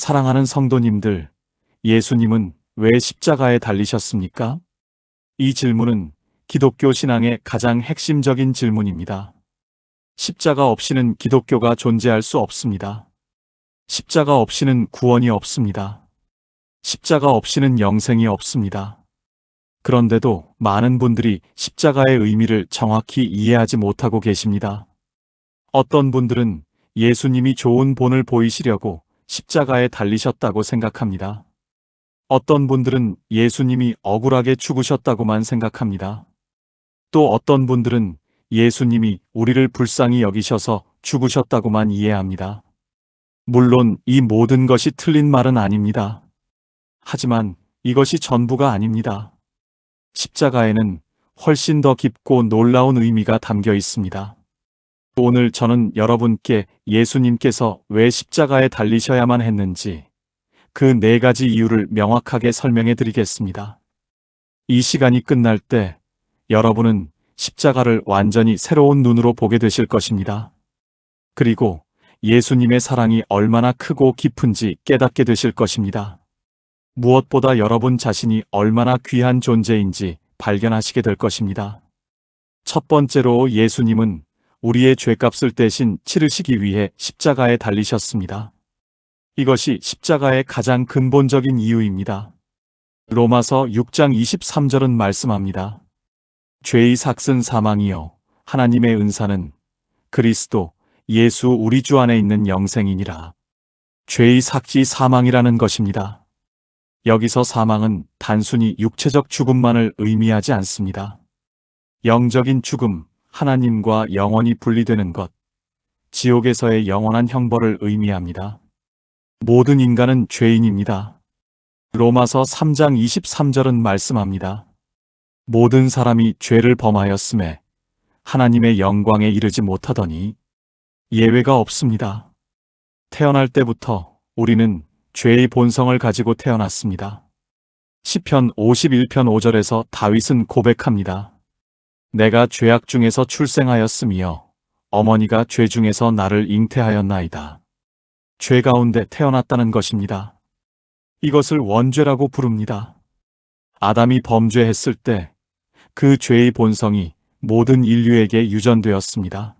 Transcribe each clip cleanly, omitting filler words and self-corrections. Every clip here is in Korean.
사랑하는 성도님들, 예수님은 왜 십자가에 달리셨습니까? 이 질문은 기독교 신앙의 가장 핵심적인 질문입니다. 십자가 없이는 기독교가 존재할 수 없습니다. 십자가 없이는 구원이 없습니다. 십자가 없이는 영생이 없습니다. 그런데도 많은 분들이 십자가의 의미를 정확히 이해하지 못하고 계십니다. 어떤 분들은 예수님이 좋은 본을 보이시려고 십자가에 달리셨다고 생각합니다. 어떤 분들은 예수님이 억울하게 죽으셨다고만 생각합니다. 또 어떤 분들은 예수님이 우리를 불쌍히 여기셔서 죽으셨다고만 이해합니다. 물론 이 모든 것이 틀린 말은 아닙니다. 하지만 이것이 전부가 아닙니다. 십자가에는 훨씬 더 깊고 놀라운 의미가 담겨 있습니다. 오늘 저는 여러분께 예수님께서 왜 십자가에 달리셔야만 했는지 그 4가지 이유를 명확하게 설명해 드리겠습니다. 이 시간이 끝날 때 여러분은 십자가를 완전히 새로운 눈으로 보게 되실 것입니다. 그리고 예수님의 사랑이 얼마나 크고 깊은지 깨닫게 되실 것입니다. 무엇보다 여러분 자신이 얼마나 귀한 존재인지 발견하시게 될 것입니다. 첫 번째로 예수님은 우리의 죄값을 대신 치르시기 위해 십자가에 달리셨습니다. 이것이 십자가의 가장 근본적인 이유입니다. 로마서 6장 23절은 말씀합니다. 죄의 삭은 사망이요 하나님의 은사는 그리스도 예수 우리 주 안에 있는 영생이니라. 죄의 삭이 사망이라는 것입니다. 여기서 사망은 단순히 육체적 죽음만을 의미하지 않습니다. 영적인 죽음, 하나님과 영원히 분리되는 것, 지옥에서의 영원한 형벌을 의미합니다. 모든 인간은 죄인입니다. 로마서 3장 23절은 말씀합니다. 모든 사람이 죄를 범하였음에 하나님의 영광에 이르지 못하더니 예외가 없습니다. 태어날 때부터 우리는 죄의 본성을 가지고 태어났습니다. 시편 51편 5절에서 다윗은 고백합니다. 내가 죄악 중에서 출생하였으며 어머니가 죄 중에서 나를 잉태하였나이다. 죄 가운데 태어났다는 것입니다. 이것을 원죄라고 부릅니다. 아담이 범죄했을 때 그 죄의 본성이 모든 인류에게 유전되었습니다.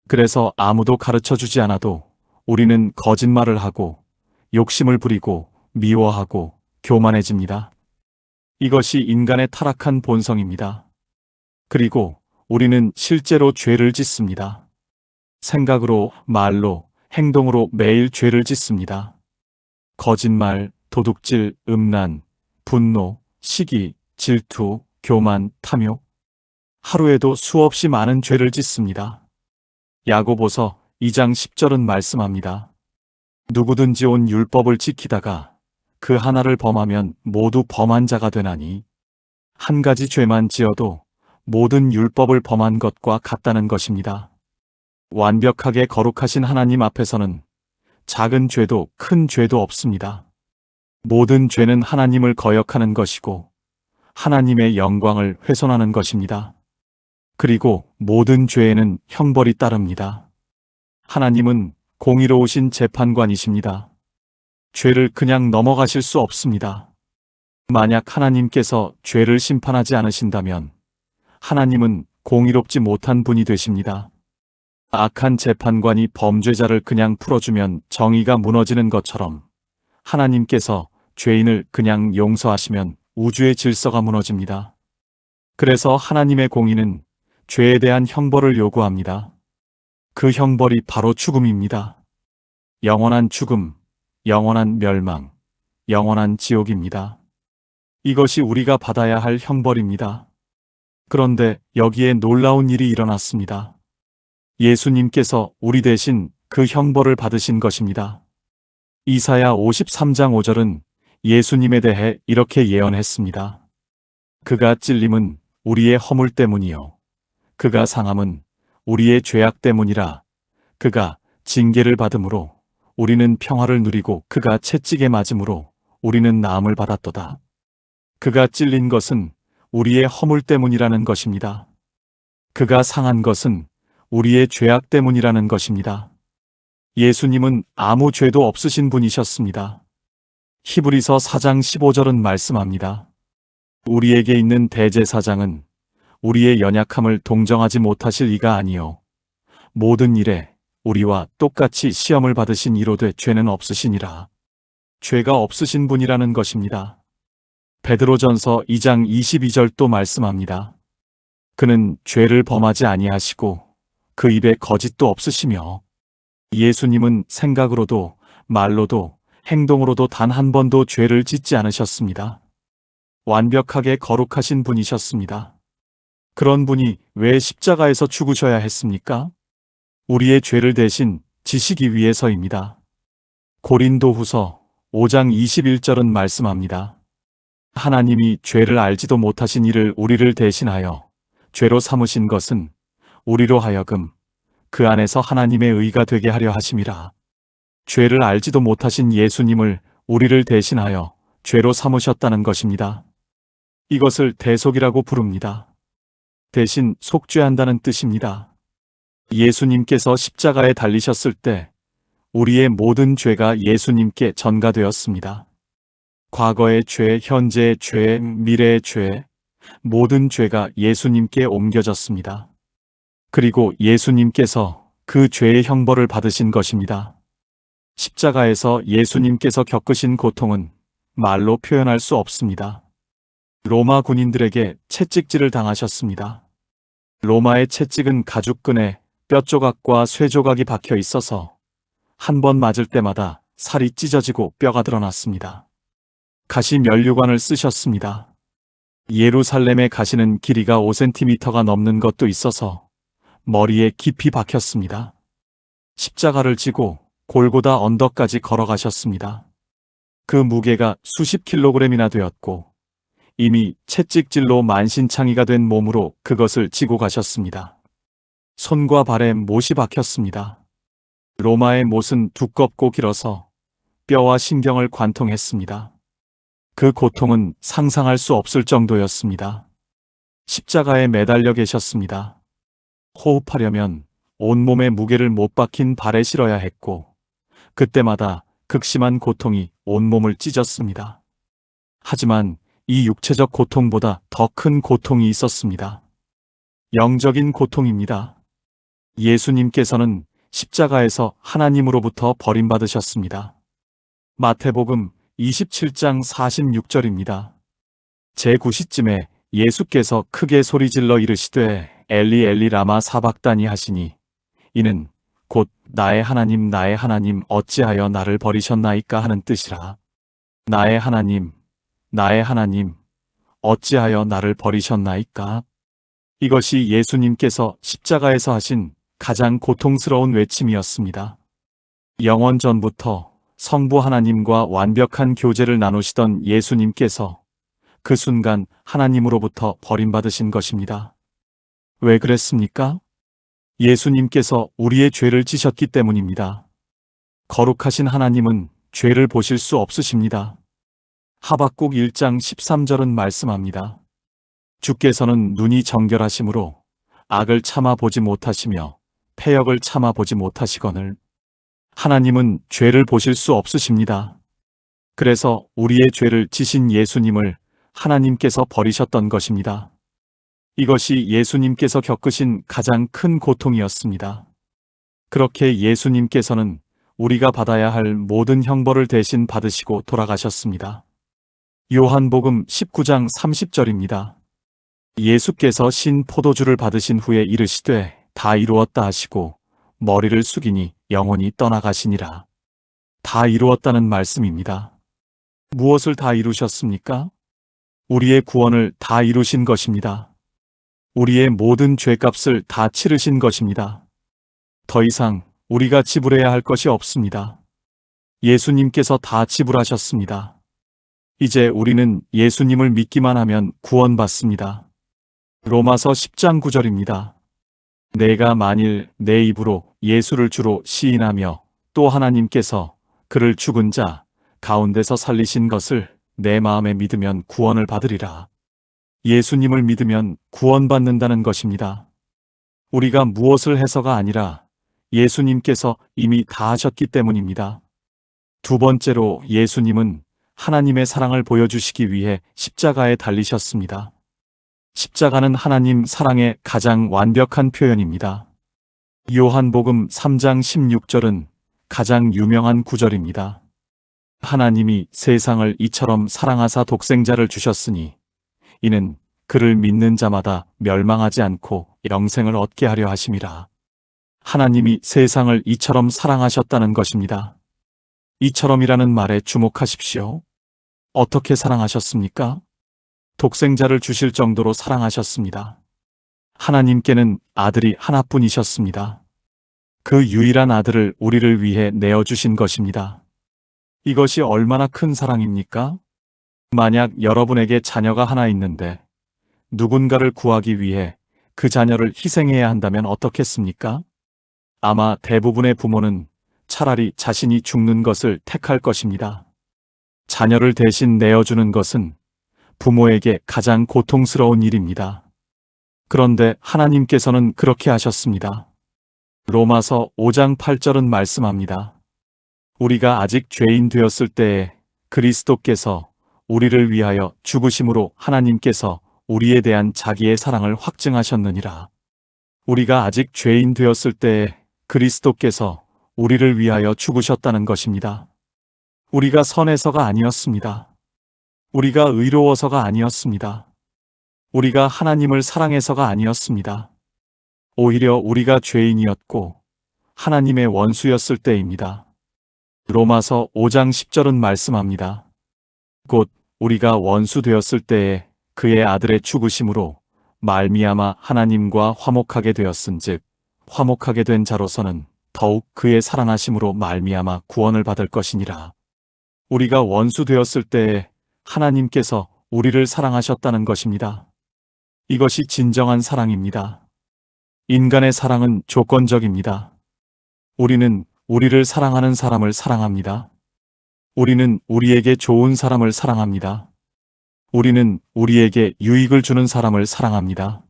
그래서 아무도 가르쳐주지 않아도 우리는 거짓말을 하고 욕심을 부리고 미워하고 교만해집니다. 이것이 인간의 타락한 본성입니다. 그리고 우리는 실제로 죄를 짓습니다. 생각으로, 말로, 행동으로 매일 죄를 짓습니다. 거짓말, 도둑질, 음란, 분노, 시기, 질투, 교만, 탐욕. 하루에도 수없이 많은 죄를 짓습니다. 야고보서 2장 10절은 말씀합니다. 누구든지 온 율법을 지키다가 그 하나를 범하면 모두 범한 자가 되나니 한 가지 죄만 지어도 모든 율법을 범한 것과 같다는 것입니다. 완벽하게 거룩하신 하나님 앞에서는 작은 죄도 큰 죄도 없습니다. 모든 죄는 하나님을 거역하는 것이고 하나님의 영광을 훼손하는 것입니다. 그리고 모든 죄에는 형벌이 따릅니다. 하나님은 공의로우신 재판관이십니다. 죄를 그냥 넘어가실 수 없습니다. 만약 하나님께서 죄를 심판하지 않으신다면 하나님은 공의롭지 못한 분이 되십니다. 악한 재판관이 범죄자를 그냥 풀어주면 정의가 무너지는 것처럼 하나님께서 죄인을 그냥 용서하시면 우주의 질서가 무너집니다. 그래서 하나님의 공의는 죄에 대한 형벌을 요구합니다. 그 형벌이 바로 죽음입니다. 영원한 죽음, 영원한 멸망, 영원한 지옥입니다. 이것이 우리가 받아야 할 형벌입니다. 그런데 여기에 놀라운 일이 일어났습니다. 예수님께서 우리 대신 그 형벌을 받으신 것입니다. 이사야 53장 5절은 예수님에 대해 이렇게 예언했습니다. 그가 찔림은 우리의 허물 때문이요 그가 상함은 우리의 죄악 때문이라. 그가 징계를 받음으로 우리는 평화를 누리고 그가 채찍에 맞음으로 우리는 나음을 받았도다. 그가 찔린 것은 우리의 허물 때문이라는 것입니다. 그가 상한 것은 우리의 죄악 때문이라는 것입니다. 예수님은 아무 죄도 없으신 분이셨습니다. 히브리서 4장 15절은 말씀합니다. 우리에게 있는 대제사장은 우리의 연약함을 동정하지 못하실 이가 아니요 모든 일에 우리와 똑같이 시험을 받으신 이로되 죄는 없으시니라. 죄가 없으신 분이라는 것입니다. 베드로전서 2장 22절 또 말씀합니다. 그는 죄를 범하지 아니하시고 그 입에 거짓도 없으시며 예수님은 생각으로도 말로도 행동으로도 단 한 번도 죄를 짓지 않으셨습니다. 완벽하게 거룩하신 분이셨습니다. 그런 분이 왜 십자가에서 죽으셔야 했습니까? 우리의 죄를 대신 지시기 위해서입니다. 고린도후서 5장 21절은 말씀합니다. 하나님이 죄를 알지도 못하신 이를 우리를 대신하여 죄로 삼으신 것은 우리로 하여금 그 안에서 하나님의 의가 되게 하려 하심이라. 죄를 알지도 못하신 예수님을 우리를 대신하여 죄로 삼으셨다는 것입니다. 이것을 대속이라고 부릅니다. 대신 속죄한다는 뜻입니다. 예수님께서 십자가에 달리셨을 때 우리의 모든 죄가 예수님께 전가되었습니다. 과거의 죄, 현재의 죄, 미래의 죄, 모든 죄가 예수님께 옮겨졌습니다. 그리고 예수님께서 그 죄의 형벌을 받으신 것입니다. 십자가에서 예수님께서 겪으신 고통은 말로 표현할 수 없습니다. 로마 군인들에게 채찍질을 당하셨습니다. 로마의 채찍은 가죽끈에 뼈조각과 쇠조각이 박혀 있어서 한 번 맞을 때마다 살이 찢어지고 뼈가 드러났습니다. 가시 면류관을 쓰셨습니다. 예루살렘에 가시는 길이가 5cm가 넘는 것도 있어서 머리에 깊이 박혔습니다. 십자가를 지고 골고다 언덕까지 걸어가셨습니다. 그 무게가 수십 킬로그램이나 되었고 이미 채찍질로 만신창이가 된 몸으로 그것을 지고 가셨습니다. 손과 발에 못이 박혔습니다. 로마의 못은 두껍고 길어서 뼈와 신경을 관통했습니다. 그 고통은 상상할 수 없을 정도였습니다. 십자가에 매달려 계셨습니다. 호흡하려면 온몸에 무게를 못 박힌 발에 실어야 했고 그때마다 극심한 고통이 온몸을 찢었습니다. 하지만 이 육체적 고통보다 더 큰 고통이 있었습니다. 영적인 고통입니다. 예수님께서는 십자가에서 하나님으로부터 버림받으셨습니다. 마태복음 27장 46절입니다. 제9시쯤에 예수께서 크게 소리질러 이르시되 엘리 엘리 라마 사박다니 하시니 이는 곧 나의 하나님 어찌하여 나를 버리셨나이까 하는 뜻이라. 나의 하나님 어찌하여 나를 버리셨나이까. 이것이 예수님께서 십자가에서 하신 가장 고통스러운 외침이었습니다. 영원 전부터 성부 하나님과 완벽한 교제를 나누시던 예수님께서 그 순간 하나님으로부터 버림받으신 것입니다. 왜 그랬습니까? 예수님께서 우리의 죄를 지셨기 때문입니다. 거룩하신 하나님은 죄를 보실 수 없으십니다. 하박국 1장 13절은 말씀합니다. 주께서는 눈이 정결하심으로 악을 참아 보지 못하시며 패역을 참아 보지 못하시거늘. 하나님은 죄를 보실 수 없으십니다. 그래서 우리의 죄를 지신 예수님을 하나님께서 버리셨던 것입니다. 이것이 예수님께서 겪으신 가장 큰 고통이었습니다. 그렇게 예수님께서는 우리가 받아야 할 모든 형벌을 대신 받으시고 돌아가셨습니다. 요한복음 19장 30절입니다. 예수께서 신 포도주를 받으신 후에 이르시되 다 이루었다 하시고 머리를 숙이니 영혼이 떠나가시니라. 다 이루었다는 말씀입니다. 무엇을 다 이루셨습니까? 우리의 구원을 다 이루신 것입니다. 우리의 모든 죄값을 다 치르신 것입니다. 더 이상 우리가 지불해야 할 것이 없습니다. 예수님께서 다 지불하셨습니다. 이제 우리는 예수님을 믿기만 하면 구원받습니다. 로마서 10장 9절입니다. 내가 만일 내 입으로 예수를 주로 시인하며 또 하나님께서 그를 죽은 자 가운데서 살리신 것을 내 마음에 믿으면 구원을 받으리라. 예수님을 믿으면 구원받는다는 것입니다. 우리가 무엇을 해서가 아니라 예수님께서 이미 다 하셨기 때문입니다. 두 번째로 예수님은 하나님의 사랑을 보여주시기 위해 십자가에 달리셨습니다. 십자가는 하나님 사랑의 가장 완벽한 표현입니다. 요한복음 3장 16절은 가장 유명한 구절입니다. 하나님이 세상을 이처럼 사랑하사 독생자를 주셨으니 이는 그를 믿는 자마다 멸망하지 않고 영생을 얻게 하려 하심이라. 하나님이 세상을 이처럼 사랑하셨다는 것입니다. 이처럼이라는 말에 주목하십시오. 어떻게 사랑하셨습니까? 독생자를 주실 정도로 사랑하셨습니다. 하나님께는 아들이 하나뿐이셨습니다. 그 유일한 아들을 우리를 위해 내어주신 것입니다. 이것이 얼마나 큰 사랑입니까? 만약 여러분에게 자녀가 하나 있는데 누군가를 구하기 위해 그 자녀를 희생해야 한다면 어떻겠습니까? 아마 대부분의 부모는 차라리 자신이 죽는 것을 택할 것입니다. 자녀를 대신 내어주는 것은 부모에게 가장 고통스러운 일입니다. 그런데 하나님께서는 그렇게 하셨습니다. 로마서 5장 8절은 말씀합니다. 우리가 아직 죄인 되었을 때에 그리스도께서 우리를 위하여 죽으심으로 하나님께서 우리에 대한 자기의 사랑을 확증하셨느니라. 우리가 아직 죄인 되었을 때에 그리스도께서 우리를 위하여 죽으셨다는 것입니다. 우리가 선해서가 아니었습니다. 우리가 의로워서가 아니었습니다. 우리가 하나님을 사랑해서가 아니었습니다. 오히려 우리가 죄인이었고 하나님의 원수였을 때입니다. 로마서 5장 10절은 말씀합니다. 곧 우리가 원수 되었을 때에 그의 아들의 죽으심으로 말미암아 하나님과 화목하게 되었은즉 화목하게 된 자로서는 더욱 그의 살아나심으로 말미암아 구원을 받을 것이니라. 우리가 원수 되었을 때에 하나님께서 우리를 사랑하셨다는 것입니다. 이것이 진정한 사랑입니다. 인간의 사랑은 조건적입니다. 우리는 우리를 사랑하는 사람을 사랑합니다. 우리는 우리에게 좋은 사람을 사랑합니다. 우리는 우리에게 유익을 주는 사람을 사랑합니다.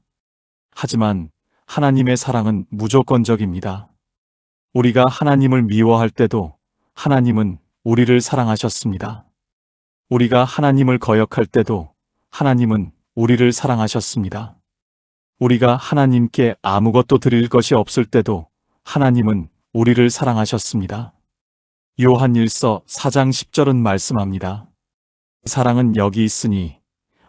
하지만 하나님의 사랑은 무조건적입니다. 우리가 하나님을 미워할 때도 하나님은 우리를 사랑하셨습니다. 우리가 하나님을 거역할 때도 하나님은 우리를 사랑하셨습니다. 우리가 하나님께 아무것도 드릴 것이 없을 때도 하나님은 우리를 사랑하셨습니다. 요한일서 4장 10절은 말씀합니다. 사랑은 여기 있으니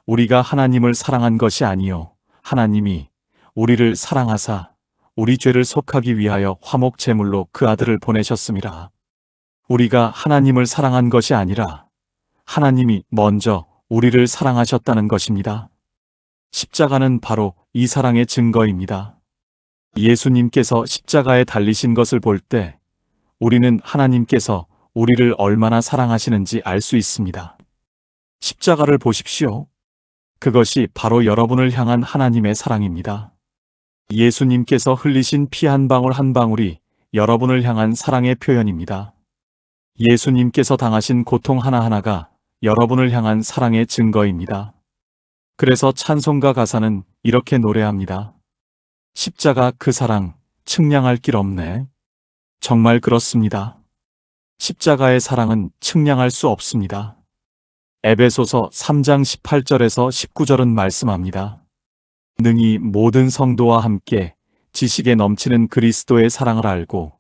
우리가 하나님을 사랑한 것이 아니요 하나님이 우리를 사랑하사 우리 죄를 속하기 위하여 화목 제물로 그 아들을 보내셨음이라. 우리가 하나님을 사랑한 것이 아니라 하나님이 먼저 우리를 사랑하셨다는 것입니다. 십자가는 바로 이 사랑의 증거입니다. 예수님께서 십자가에 달리신 것을 볼 때 우리는 하나님께서 우리를 얼마나 사랑하시는지 알 수 있습니다. 십자가를 보십시오. 그것이 바로 여러분을 향한 하나님의 사랑입니다. 예수님께서 흘리신 피 한 방울 한 방울이 여러분을 향한 사랑의 표현입니다. 예수님께서 당하신 고통 하나하나가 여러분을 향한 사랑의 증거입니다. 그래서 찬송가 가사는 이렇게 노래합니다. 십자가 그 사랑 측량할 길 없네. 정말 그렇습니다. 십자가의 사랑은 측량할 수 없습니다. 에베소서 3장 18절에서 19절은 말씀합니다. 능히 모든 성도와 함께 지식에 넘치는 그리스도의 사랑을 알고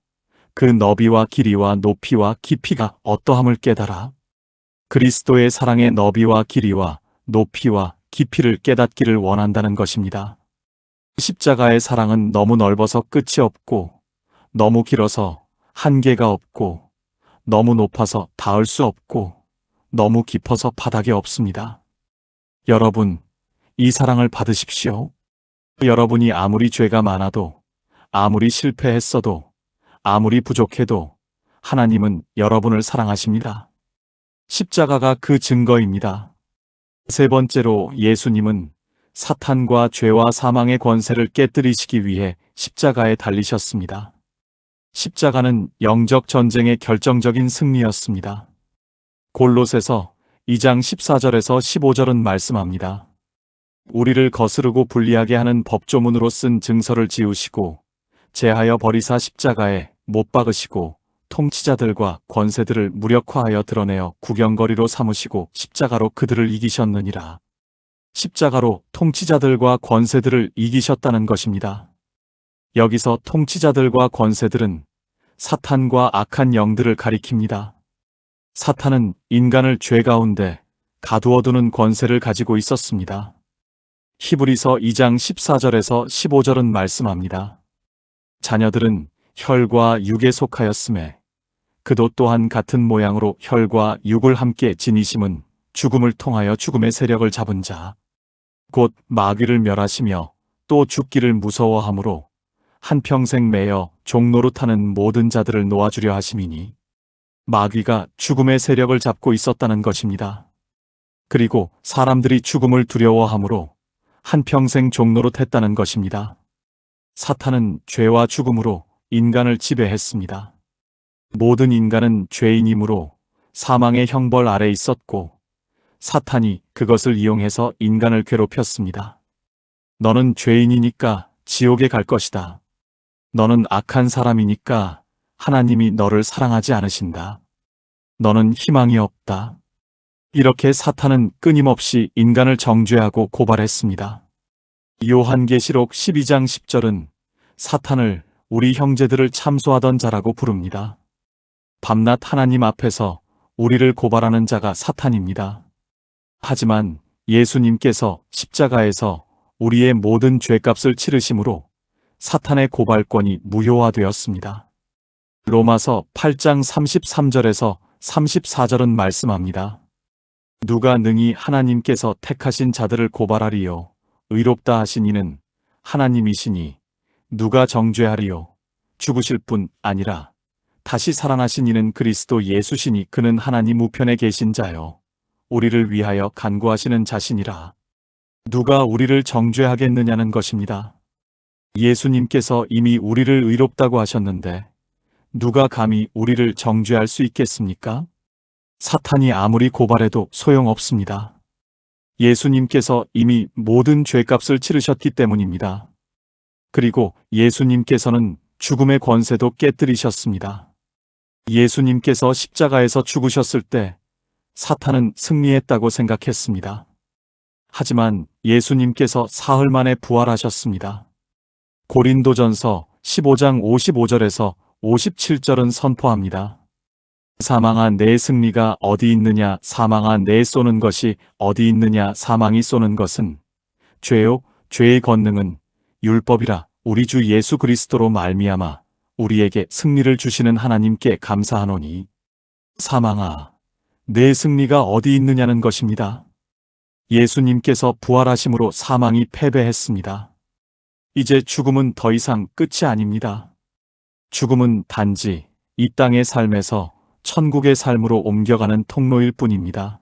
그 너비와 길이와 높이와 깊이가 어떠함을 깨달아 그리스도의 사랑의 너비와 길이와 높이와 깊이를 깨닫기를 원한다는 것입니다. 십자가의 사랑은 너무 넓어서 끝이 없고 너무 길어서 한계가 없고 너무 높아서 닿을 수 없고 너무 깊어서 바닥이 없습니다. 여러분, 이 사랑을 받으십시오. 여러분이 아무리 죄가 많아도, 아무리 실패했어도, 아무리 부족해도 하나님은 여러분을 사랑하십니다. 십자가가 그 증거입니다. 세 번째로 예수님은 사탄과 죄와 사망의 권세를 깨뜨리시기 위해 십자가에 달리셨습니다. 십자가는 영적 전쟁의 결정적인 승리였습니다. 골로새서 2장 14절에서 15절은 말씀합니다. 우리를 거스르고 불리하게 하는 법조문으로 쓴 증서를 지우시고 제하여 버리사 십자가에 못 박으시고 통치자들과 권세들을 무력화하여 드러내어 구경거리로 삼으시고 십자가로 그들을 이기셨느니라. 십자가로 통치자들과 권세들을 이기셨다는 것입니다. 여기서 통치자들과 권세들은 사탄과 악한 영들을 가리킵니다. 사탄은 인간을 죄 가운데 가두어두는 권세를 가지고 있었습니다. 히브리서 2장 14절에서 15절은 말씀합니다. 자녀들은 혈과 육에 속하였음에 그도 또한 같은 모양으로 혈과 육을 함께 지니심은 죽음을 통하여 죽음의 세력을 잡은 자, 곧 마귀를 멸하시며 또 죽기를 무서워하므로 한평생 매여 종노릇하는 모든 자들을 놓아주려 하심이니, 마귀가 죽음의 세력을 잡고 있었다는 것입니다. 그리고 사람들이 죽음을 두려워하므로 한평생 종노릇했다는 것입니다. 사탄은 죄와 죽음으로 인간을 지배했습니다. 모든 인간은 죄인이므로 사망의 형벌 아래 있었고, 사탄이 그것을 이용해서 인간을 괴롭혔습니다. 너는 죄인이니까 지옥에 갈 것이다. 너는 악한 사람이니까 하나님이 너를 사랑하지 않으신다. 너는 희망이 없다. 이렇게 사탄은 끊임없이 인간을 정죄하고 고발했습니다. 요한계시록 12장 10절은 사탄을 우리 형제들을 참소하던 자라고 부릅니다. 밤낮 하나님 앞에서 우리를 고발하는 자가 사탄입니다. 하지만 예수님께서 십자가에서 우리의 모든 죄값을 치르심으로 사탄의 고발권이 무효화되었습니다. 로마서 8장 33절에서 34절은 말씀합니다. 누가 능히 하나님께서 택하신 자들을 고발하리요. 의롭다 하신 이는 하나님이시니 누가 정죄하리요. 죽으실 뿐 아니라 다시 살아나신 이는 그리스도 예수시니 그는 하나님 우편에 계신 자요. 우리를 위하여 간구하시는 자신이라. 누가 우리를 정죄하겠느냐는 것입니다. 예수님께서 이미 우리를 의롭다고 하셨는데 누가 감히 우리를 정죄할 수 있겠습니까? 사탄이 아무리 고발해도 소용없습니다. 예수님께서 이미 모든 죄값을 치르셨기 때문입니다. 그리고 예수님께서는 죽음의 권세도 깨뜨리셨습니다. 예수님께서 십자가에서 죽으셨을 때 사탄은 승리했다고 생각했습니다. 하지만 예수님께서 사흘 만에 부활하셨습니다. 고린도전서 15장 55절에서 57절은 선포합니다. 사망아 내 승리가 어디 있느냐, 사망아 내 쏘는 것이 어디 있느냐, 사망이 쏘는 것은 죄요 죄의 권능은 율법이라. 우리 주 예수 그리스도로 말미암아 우리에게 승리를 주시는 하나님께 감사하노니. 사망아 내 승리가 어디 있느냐는 것입니다. 예수님께서 부활하심으로 사망이 패배했습니다. 이제 죽음은 더 이상 끝이 아닙니다. 죽음은 단지 이 땅의 삶에서 천국의 삶으로 옮겨가는 통로일 뿐입니다.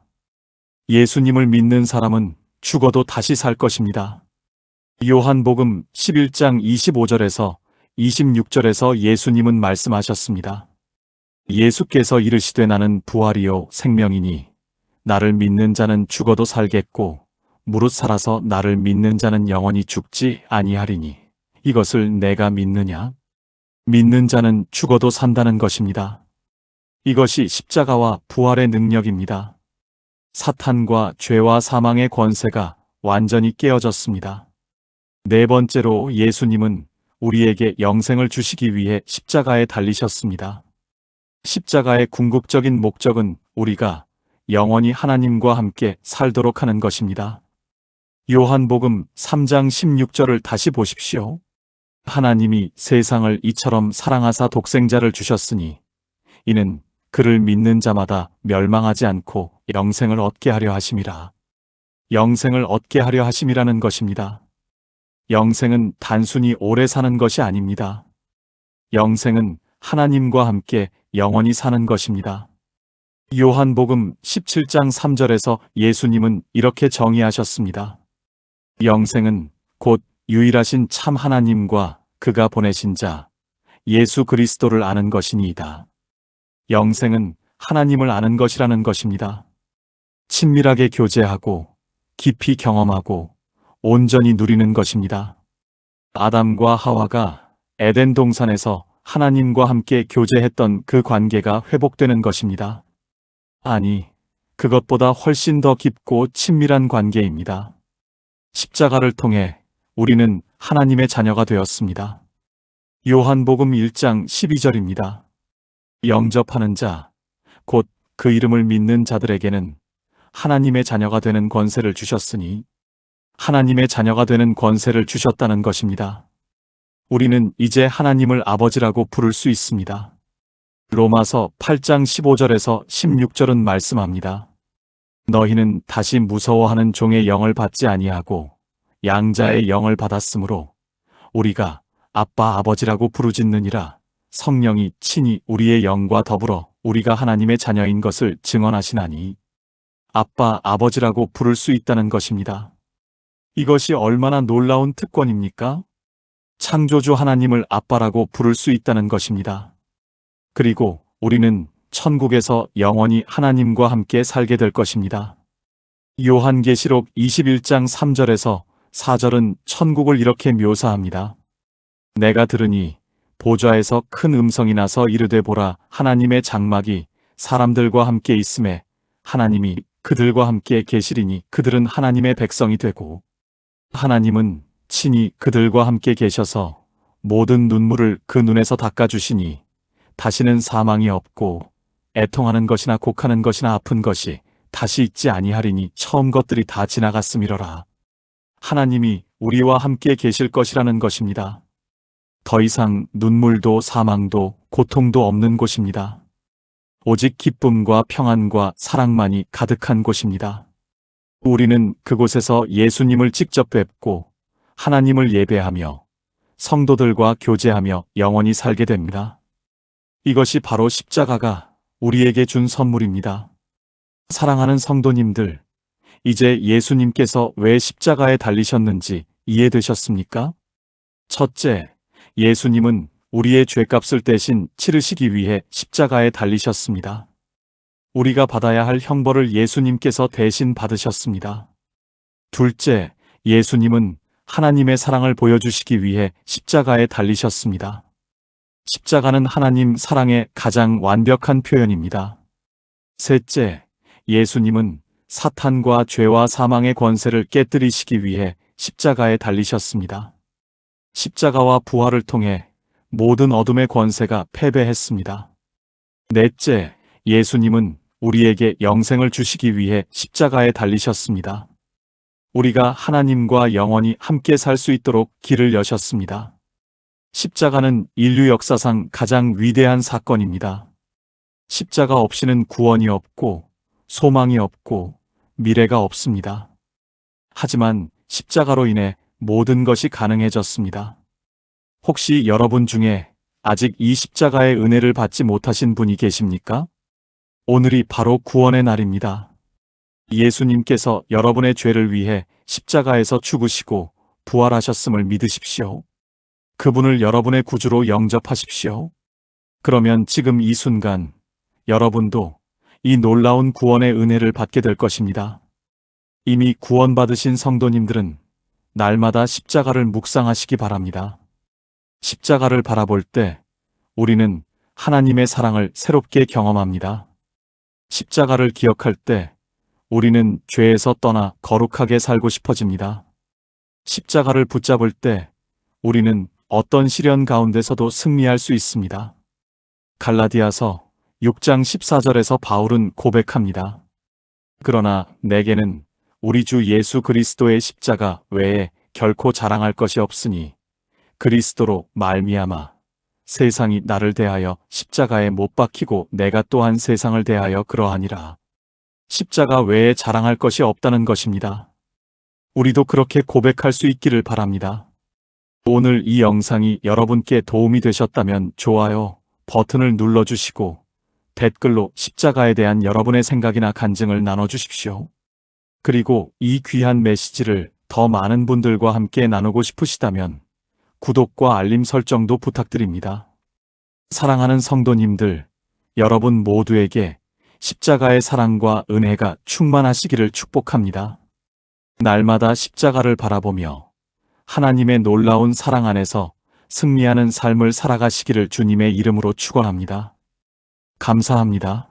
예수님을 믿는 사람은 죽어도 다시 살 것입니다. 요한복음 11장 25절에서 26절에서 예수님은 말씀하셨습니다. 예수께서 이르시되 나는 부활이요 생명이니 나를 믿는 자는 죽어도 살겠고 무릇 살아서 나를 믿는 자는 영원히 죽지 아니하리니 이것을 내가 믿느냐? 믿는 자는 죽어도 산다는 것입니다. 이것이 십자가와 부활의 능력입니다. 사탄과 죄와 사망의 권세가 완전히 깨어졌습니다. 네 번째로 예수님은 우리에게 영생을 주시기 위해 십자가에 달리셨습니다. 십자가의 궁극적인 목적은 우리가 영원히 하나님과 함께 살도록 하는 것입니다. 요한복음 3장 16절을 다시 보십시오. 하나님이 세상을 이처럼 사랑하사 독생자를 주셨으니 이는 그를 믿는 자마다 멸망하지 않고 영생을 얻게 하려 하심이라. 영생을 얻게 하려 하심이라는 것입니다. 영생은 단순히 오래 사는 것이 아닙니다. 영생은 하나님과 함께 영원히 사는 것입니다. 요한복음 17장 3절에서 예수님은 이렇게 정의하셨습니다. 영생은 곧 유일하신 참 하나님과 그가 보내신 자 예수 그리스도를 아는 것이니이다. 영생은 하나님을 아는 것이라는 것입니다. 친밀하게 교제하고 깊이 경험하고 온전히 누리는 것입니다. 아담과 하와가 에덴 동산에서 하나님과 함께 교제했던 그 관계가 회복되는 것입니다. 아니, 그것보다 훨씬 더 깊고 친밀한 관계입니다. 십자가를 통해 우리는 하나님의 자녀가 되었습니다. 요한복음 1장 12절입니다. 영접하는 자, 곧 그 이름을 믿는 자들에게는 하나님의 자녀가 되는 권세를 주셨으니 하나님의 자녀가 되는 권세를 주셨다는 것입니다. 우리는 이제 하나님을 아버지라고 부를 수 있습니다. 로마서 8장 15절에서 16절은 말씀합니다. 너희는 다시 무서워하는 종의 영을 받지 아니하고 양자의 영을 받았으므로 우리가 아빠 아버지라고 부르짖느니라. 성령이 친히 우리의 영과 더불어 우리가 하나님의 자녀인 것을 증언하시나니 아빠 아버지라고 부를 수 있다는 것입니다. 이것이 얼마나 놀라운 특권입니까? 창조주 하나님을 아빠라고 부를 수 있다는 것입니다. 그리고 우리는 천국에서 영원히 하나님과 함께 살게 될 것입니다. 요한계시록 21장 3절에서 4절은 천국을 이렇게 묘사합니다. 내가 들으니 보좌에서 큰 음성이 나서 이르되 보라, 하나님의 장막이 사람들과 함께 있음에 하나님이 그들과 함께 계시리니 그들은 하나님의 백성이 되고 하나님은 친히 그들과 함께 계셔서 모든 눈물을 그 눈에서 닦아주시니 다시는 사망이 없고 애통하는 것이나 곡하는 것이나 아픈 것이 다시 있지 아니하리니 처음 것들이 다 지나갔음이로라. 하나님이 우리와 함께 계실 것이라는 것입니다. 더 이상 눈물도 사망도 고통도 없는 곳입니다. 오직 기쁨과 평안과 사랑만이 가득한 곳입니다. 우리는 그곳에서 예수님을 직접 뵙고 하나님을 예배하며 성도들과 교제하며 영원히 살게 됩니다. 이것이 바로 십자가가 우리에게 준 선물입니다. 사랑하는 성도님들, 이제 예수님께서 왜 십자가에 달리셨는지 이해되셨습니까? 첫째, 예수님은 우리의 죄값을 대신 치르시기 위해 십자가에 달리셨습니다. 우리가 받아야 할 형벌을 예수님께서 대신 받으셨습니다. 둘째, 예수님은 하나님의 사랑을 보여주시기 위해 십자가에 달리셨습니다. 십자가는 하나님 사랑의 가장 완벽한 표현입니다. 셋째, 예수님은 사탄과 죄와 사망의 권세를 깨뜨리시기 위해 십자가에 달리셨습니다. 십자가와 부활을 통해 모든 어둠의 권세가 패배했습니다. 넷째, 예수님은 우리에게 영생을 주시기 위해 십자가에 달리셨습니다. 우리가 하나님과 영원히 함께 살 수 있도록 길을 여셨습니다. 십자가는 인류 역사상 가장 위대한 사건입니다. 십자가 없이는 구원이 없고 소망이 없고 미래가 없습니다. 하지만 십자가로 인해 모든 것이 가능해졌습니다. 혹시 여러분 중에 아직 이 십자가의 은혜를 받지 못하신 분이 계십니까? 오늘이 바로 구원의 날입니다. 예수님께서 여러분의 죄를 위해 십자가에서 죽으시고 부활하셨음을 믿으십시오. 그분을 여러분의 구주로 영접하십시오. 그러면 지금 이 순간 여러분도 이 놀라운 구원의 은혜를 받게 될 것입니다. 이미 구원받으신 성도님들은 날마다 십자가를 묵상하시기 바랍니다. 십자가를 바라볼 때 우리는 하나님의 사랑을 새롭게 경험합니다. 십자가를 기억할 때 우리는 죄에서 떠나 거룩하게 살고 싶어집니다. 십자가를 붙잡을 때 우리는 어떤 시련 가운데서도 승리할 수 있습니다. 갈라디아서 6장 14절에서 바울은 고백합니다. 그러나 내게는 우리 주 예수 그리스도의 십자가 외에 결코 자랑할 것이 없으니 그리스도로 말미암아 세상이 나를 대하여 십자가에 못 박히고 내가 또한 세상을 대하여 그러하니라. 십자가 외에 자랑할 것이 없다는 것입니다. 우리도 그렇게 고백할 수 있기를 바랍니다. 오늘 이 영상이 여러분께 도움이 되셨다면 좋아요 버튼을 눌러주시고 댓글로 십자가에 대한 여러분의 생각이나 간증을 나눠주십시오. 그리고 이 귀한 메시지를 더 많은 분들과 함께 나누고 싶으시다면 구독과 알림 설정도 부탁드립니다. 사랑하는 성도님들, 여러분 모두에게 십자가의 사랑과 은혜가 충만하시기를 축복합니다. 날마다 십자가를 바라보며 하나님의 놀라운 사랑 안에서 승리하는 삶을 살아가시기를 주님의 이름으로 축원합니다. 감사합니다.